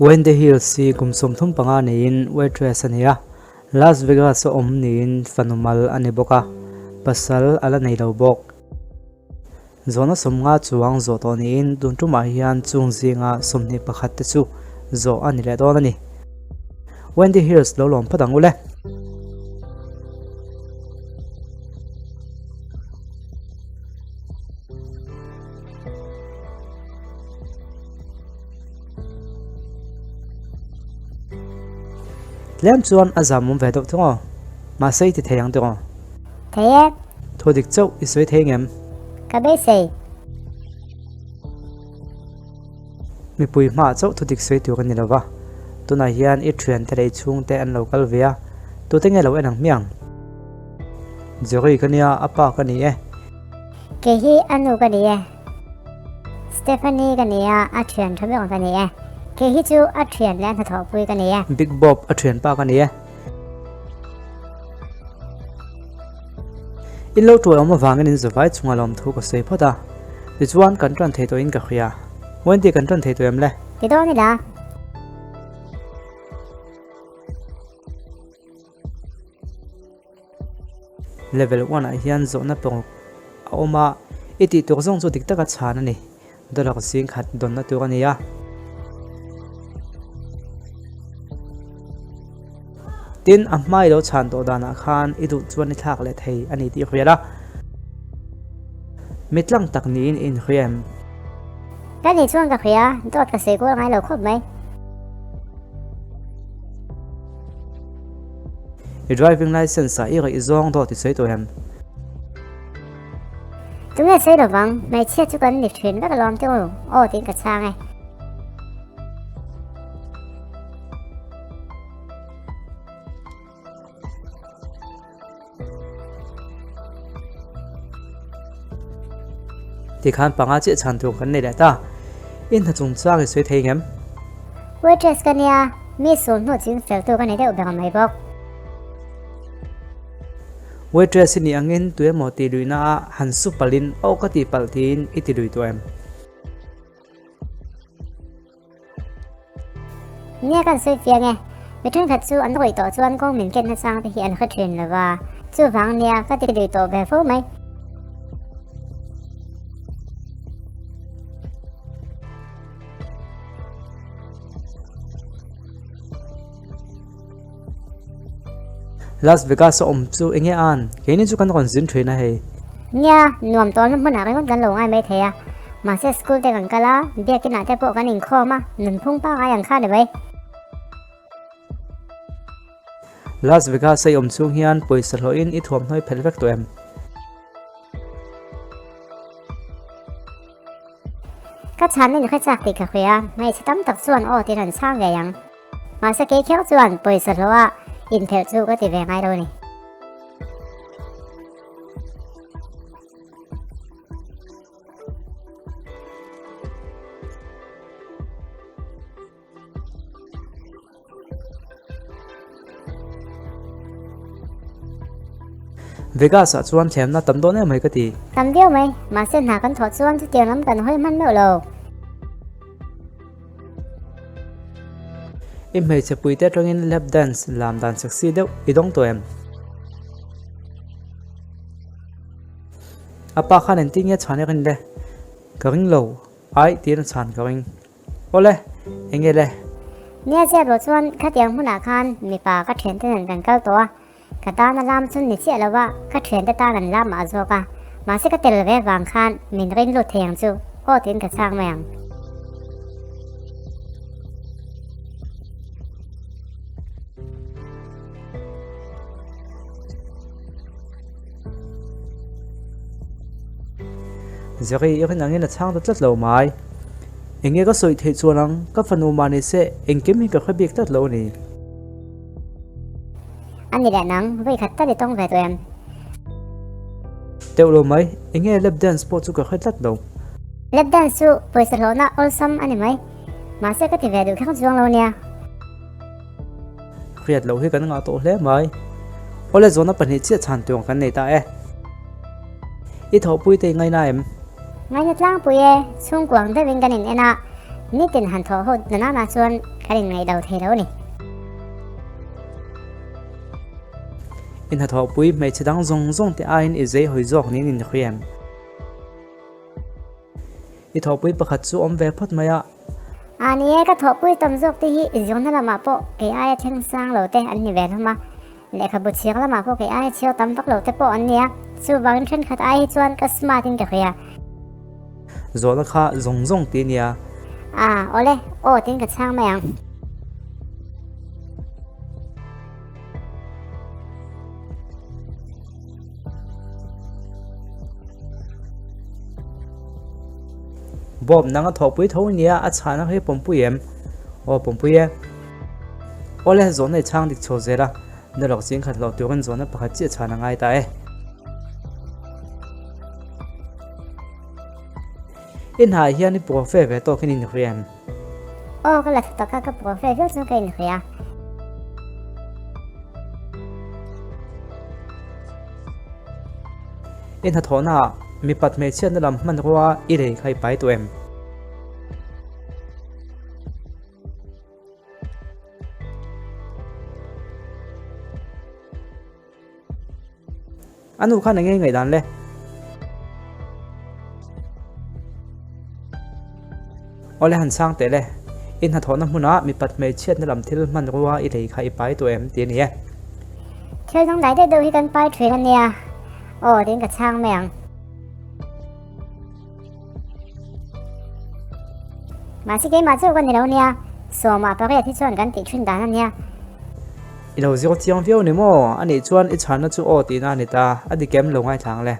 When the Hills si kumsom thum panga niin waitress ania Las Vegas om niin fanumal ani boka pasal ala nei lo bok zona somnga chuang zo to niin tuntuma hian chungzinga somni pakhat te chu zo ani le don ani When the Hills lo lom padang ule Lem chuan azamum ve dok thongo ma sei ti theyang dong Thế thodik chau isoi thengem cả bé xì mi pui ma chau thodik sei tu kan ni lawa tuna hian I thian te rei chung te an local via tu te nge lo enang miang jori kania apa kani e cái hi anu cái gì Stephanie cái gì à chuyện thằng bé cái gì cái hi chú à chuyện lên thật thọ vui cái gì Big Bob a thian pa kani e in lo tu oma wangin in zawai chunga lom thu ko sei phota ti chuan kan tran thei to in ka khia wen ti kan tran thei to em le thì đó này là level 1 a hian zo na pong oma iti to zong chu dik taka chan ani dora ko sing khat don na tu ania tin amai lo chan to dana khan idu chuan ni thak le thei ani ti khuyala mitlang tak ni in khuyam cái gì chuông cà phê tốt cái gì của ngay lâu khóc mấy driving license a iri zong do ti sei to hem chúng ta xây được vắng mày chia cho cần lịch chuyển các lom tiêu ô tiếng cả sang này ti khan panga che chan tu kan nei la ta in tha chung cha ke sei thei ngem waitress cái này mi xuống nốt chính phải tôi cái này đều bằng mày bọc waitress ni angin tu emo ti luina han su palin o ka ti paltin iti lui to em nghe cái suy phiền nghe mấy thằng thật sự anh đổi tổ cho anh con mình kiến sang thì hiện khất truyền là và chưa vắng nghe cái thì đổi tổ về phố mấy Las Vegas om chu enge an ke ni chu kan kon zin thina he nghe nuông to lắm bữa nào cái con gan lồng ai mấy thế à mà sẽ school te gan kala dia cái nào te bộ cái nhìn kho mà nын phung pa ai ăn khá được vậy Las Vegas sai om chu hian poisa lo in I thom noi phelvek to em cái chán này khách sạc thì cả khuya ngày sẽ tắm tập xuân ô thì lần sang về yang mà sẽ kế khéo xuân bồi sờ lo à in theo chu có thể về ngay đâu này Vegas a chuan thlem na tam don em mai ka ti tắm điêu mày mà sẽ hạ con thọ xuân thì tiền lắm cần hơi măn nữa lầu im mei che puite tongin lap dance lam dan saksi deu idong to em apa khan en tinge chane kan le karing lo ai tin chan karing ole enge le nghe xe đồ xuân các tiếng muốn hạ khan mi pa các chuyện tên gần cao to cả ta nó làm xuân nít xe là vợ các chuyện ta gần làm mà zo cả mà sẽ các tiền về vàng khan mình rin lụt thèm chu ô tiếng cả sang mày zari irin angin a chang ta tlat lo mai enge ka soi thei chuanang ka fanu mani se engkem hi ka khabik tlat lo ni anh đi đại nắng với khách ta đi tông về tụi em teu lo mai enge lap dance sport chu ka khat tlat lo lết đan su bồi sờ lỗ na awesome anh mấy mà sẽ có thể về được khác chuông lâu nha khiat lo hi kan nga to hle mai ole zona pani che chan tuang kan nei ta e I tho pui te ngai na em ngay nhật lang bùi e xung quanh tới bên gần em à ni tin han tho ho na ma chuan karin ngai đầu thei lo ni in ha tho pui me chidang zong te a in izei hoi zok nin in khriam I tho pui pakhat chu om ve phot maya ani ka tho pui tam jok te hi izong na ma po ke ai theng sang lo te an ni ve ma le kha bu chiang la ma po ke ai chiao tam tak lo te po an nia chu bang thren khat ai chuan ka smart in ka khia zola kha zong ti nia ole o tin ka chang ma yang Bob nanga tho pui tho nia a chana he pompuyem o pompuye ole zon nei chang dik cho zera nalok sing khat lo turin zona pakhat chi chana ngai ta e in ha hian ni profe ve to khin in riam o ka la ta ka profe jo chu ka in khia in ha thona mi pat me chen lam man ruwa I rei khai pai tu em anu khan ngai ngai dan le ole han sang te le in ha thona huna mi pat me chen lam thil man ruwa I rei khai pai tu em ti ni e chơi trong đấy đâu hi kan pai thuyền anh nia o tin ka chang ma yang mà chỉ cái mà chưa có nhiều nia so mà bao cái thì chọn cái tỷ chuyên đàn nia I lo zio chiang viu ni mo ani chuan I chana chu o ti na ni ta adi kem lo ngai thang le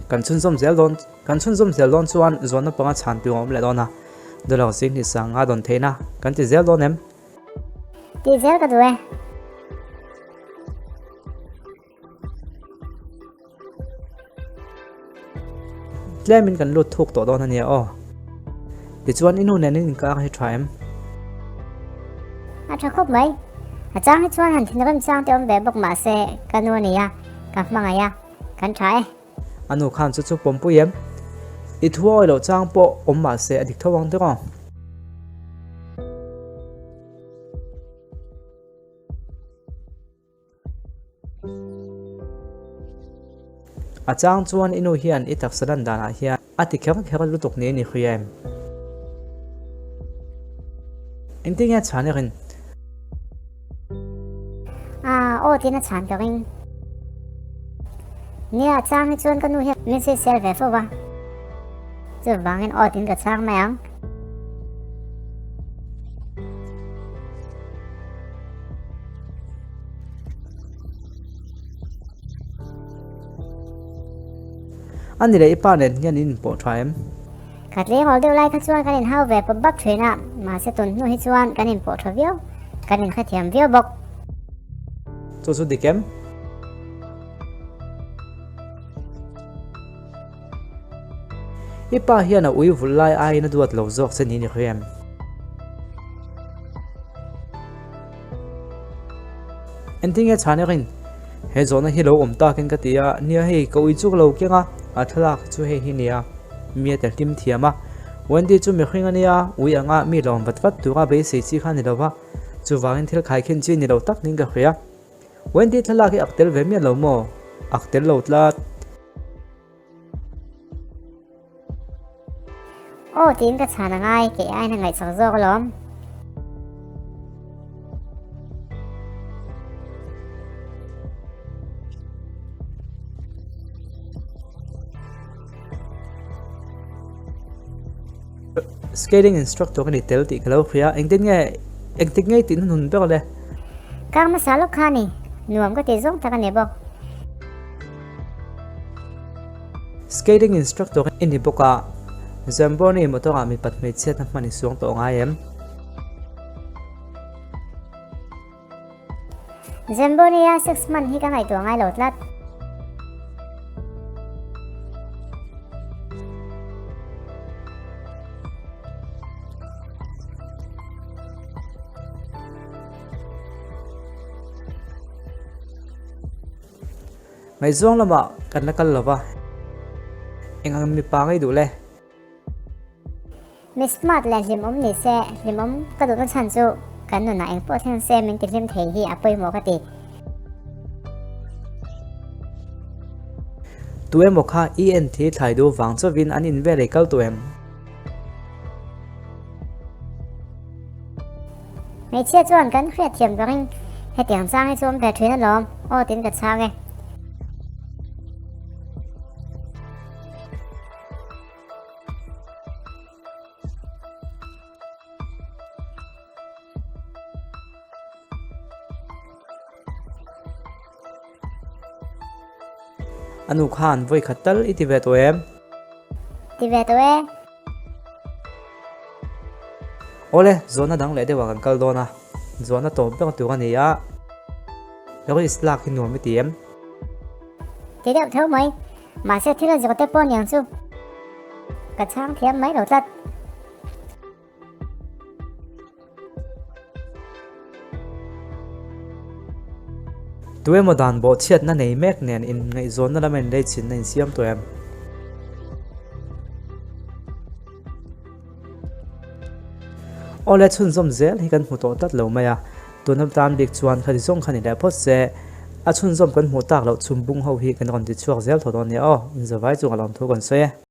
kan chun zum zel don chuan zona panga chan pi om le dona dolo sing ni sanga don theina kan ti zel don em tí zel cái đuôi tlemin kan lut thuk to don ania o ti chuan inu nen in ka hi thaim à cho khóc mấy chang hết chuan hẳn thì nó vẫn chang thì ông bé bọc mà xe cái nuôi này cái mang này cái trái anu khan chu chu pompuyem I thuoi lo chang po om ma se adik thawang te ko a chang chuan inu hian I tak sadan dana hian ati khek lutuk ne ni khriam intinga chane rin ô tí nó chán được anh nia chang hết chuan cái nuôi hết mình sẽ sell về phố ba chứ vàng anh ô tin cái chang mày ang ani le ipa nen hian in po thaim cắt lấy họ đều lại cái chuan cái nên hao về bắp bắp thuyền mà sẽ tuần nuôi hết chuan cái nên bỏ thua viu cái nên khai thiam viu bọc chu chu dikem ipa hian a ui vulai ai na duat lo zok se ni ni khriam ending e chane rin he zona hi lo om ta ken ka tia nia hei ko I chuk lo kenga a thalak chu he hi nia mi te tim thiama wendi chu mi khringa nia ui anga mi lom vat tura be se chi khan ni lowa chu wangin thil khai khen chi ni lo tak ning ka khria wendi thalak hi aktel ve mi lo mo aktel lo tlat ô tin cái chán là ngay cái ai là ngày sáng giờ lắm skating instructor kan itel ti kalo khria engtin nge tin hun be le các mà sao lúc khani nuông có thể giống ta cái này bọc skating instructor in hiboka zamboni motora mi pat me chet na mani suang to nga em Zambonia 6 months hi ka ngai to ngai lo tlat ngày zong lama kan la kal lova engang mi pa ngai du le mi smart le lim ni se lim ka du na chan chu kan nu na eng po thang se min ti lim thei hi apoi mo ka ti tu em kha ent thai do wang cho vin an in ve le kal tu em mấy chia chuan kan khriat thiam garing he tiang chang hi chom ve thrin lom o tin ka chang e anu khan voi khatal iti ve to em ti ve to e ole zona dang le de wa kan kal do na zona to pe tu kan ya lo islak hin no mi ti em ti deuh thâu mai mà sẽ thila jo te pon yang chu ka chang thiam mai lo tlat tu em dan bo chiat na nei mek nen in ngai zona la men le chin nei siam to em ole chun zom zel hi kan mu to tat lo maya tunam tan bik chuan khari zong khani le phot se a chun zom kan mu tak lo chumbung ho hi kan ron ti chuak zel thodon ya o in zawai chu alon thu kan se